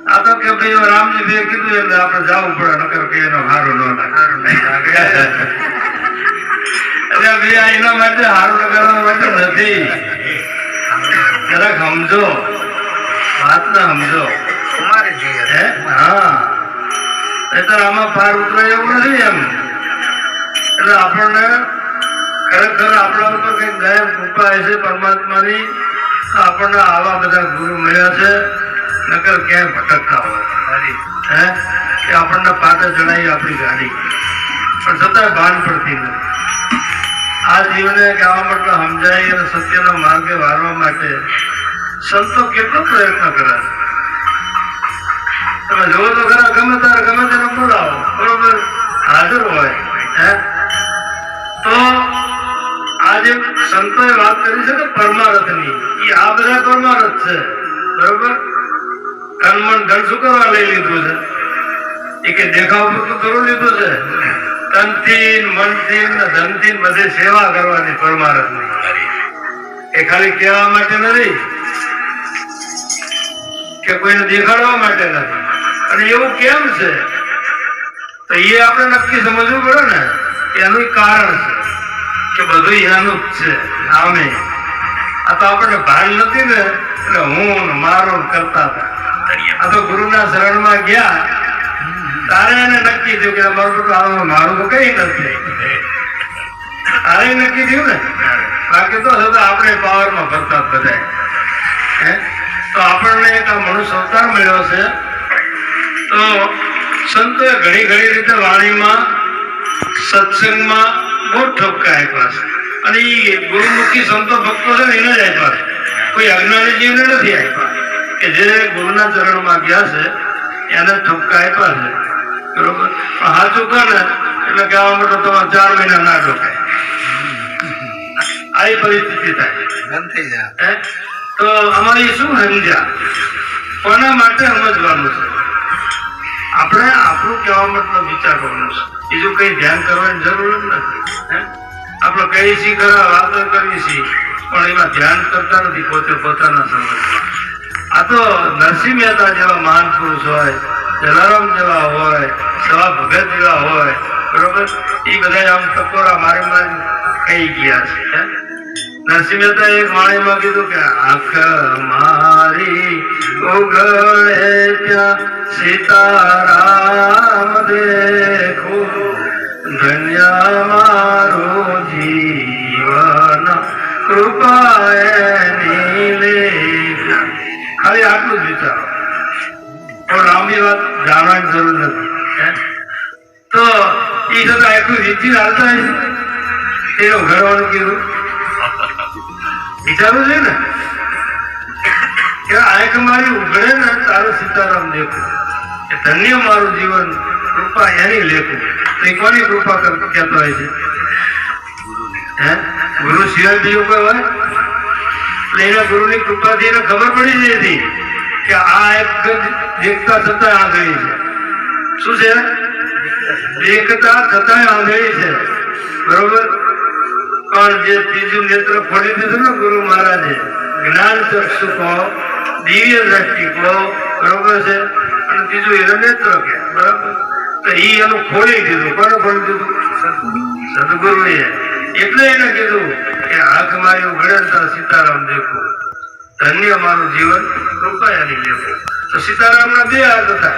આ તો કે ભાઈ રામજી બે કીધું એટલે આપણે જવું પડે, નકર કે એનો હારું ન લાગે. એટલે ભાઈ એના માટે હારું લગાડવા માટે નથી. જરાક સમજો, વાત ને સમજો. હા, નહીતર આમાં પાર ઉતરાય એવું નથી એમ. એટલે આપણને ખરેખર આપણા ઉપર કઈક દયા કૃપા હશે પરમાત્માની. આપણને આવા બધા ગુરુ મળ્યા છે, નકર ક્યાંય ભટકતા હોય હે કે આપણને પાછા ચડાવી આપણી ગાડી, પણ છતાંય ભાન પડતી નથી. આ જીવને કહેવા માટે સમજાય અને સત્યના માર્ગે વારવા માટે સંતો કેટલો પ્રયત્ન કરે છે. તમે જોવો તો ખરા, ગમે ત્યારે ગમે તેને બોલાવો, બરોબર, હાજર હોય હે. તો આજે સંતોએ વાત કરી છે કે પરમારથની, એ આ બધા પરમારથ છે, બરોબર. તન મન ધન શું કરવા લઈ લીધું છે? એ કે દેખાવ પૂરતું કરવું લીધું છે. તનથી મનથી ધનથી બધે સેવા કરવાની પરમારથની. એ ખાલી કહેવા માટે નથી કે કોઈને દેખાડવા માટે નથી. અને એવું કેમ છે તો એ આપણે નક્કી સમજવું પડે ને. એનું કારણ છે કે બધું એનું જ છે. આમે આ તો આપણને ભાન નથી ને, એટલે હું મારો કરતા હતા. આ તો ગુરુના શરણમાં ગયા તારે એને નક્કી થયું કે મારું તો કઈ નથી. તારે નક્કી થયું ને, બાકી તો આપણે પાવરમાં ફરતા બધા. તો આપણને એક આ મનુષ્ય અવતાર મળ્યો છે. તો સંતોએ ઘણી ઘણી રીતે વાણીમાં સત્સંગમાં બહુ ઠપકા આપ્યા છે. અને એ ગુરુમુખી સંતો ભક્તો છે ને એને જ આપ્યા છે, કોઈ અજ્ઞાની જીવને નથી આપ્યા. કે જે ગુરુના ચરણમાં ગયા છે એને ઠપકા આપ્યા છે, બરોબર. પણ સાચું કહે ને એટલે કહેવા માટે તમારે 4 મહિના ના ઢોકાય. આવી પરિસ્થિતિ થાય. તો અમારી શું સમજ્યા, કોના માટે સમજવાનું છે? આપણે આપણું કહેવા મતલબ વિચારવાનું છે, બીજું કઈ ધ્યાન કરવાની જરૂર જ નથી. આપણે કહીએ છીએ ખરા, વાતો કરીએ છીએ, પણ એમાં ધ્યાન કરતા નથી પોતે પોતાના સમજમાં. આ તો નરસિંહ મહેતા જેવા મહાન પુરુષ હોય, જલારામ જેવા હોય, સવા ભગત જેવા હોય, બરોબર, એ બધા આમ ટકોરા મારી મારી કહી ગયા છે. નરસિંહ મહેતા એક વાણીમાં કીધું કે આંખ મારી ઉઘડે ત્યાં સીતારામ દેખું, ધન્ય મારું જીવન કૃપા એની લેખ. ખાલી આટલું જ વિચારો, પણ લાંબી વાત જાણવાની જરૂર નથી. તો એ છતાં આખું રીતિ હાલતા છે તે ઉઘાડવાનું કીધું. વિચારવું છે ને કે આંખ મારી ઉઘડે ને તારું સીતારામ દેખું, એ ધન્ય મારું જીવન કૃપા એની લેખું. તો એ કોની કૃપા કહેતો હોય છે? ગુરુ સિવાય બીજું કોઈ હોય? એટલે એના ગુરુની કૃપાથી એને ખબર પડી જઈ હતી કે આ એક દેખતા છતાં આંધળી છે. શું છે? દેખતા છતાં આંધળી છે, બરોબર. પણ જે ત્રીજું નેત્ર ખોલી દીધું ને ગુરુ મહારાજે, જ્ઞાન ચક્ષુ કહો, દિવ્ય દ્રષ્ટિ કહો, બરોબર છે. અને ત્રીજું એને નેત્ર કે, બરાબર. તો એ એનું ખોલી દીધું. કોને ખોલી દીધું? સદગુરુએ. એટલે એને કીધું કે આંખ મારી ઉઘડે સીતારામ દેખું, ધન્ય મારું જીવન કૃપા એની લેવું. તો સીતારામના 2 હાથ હતા.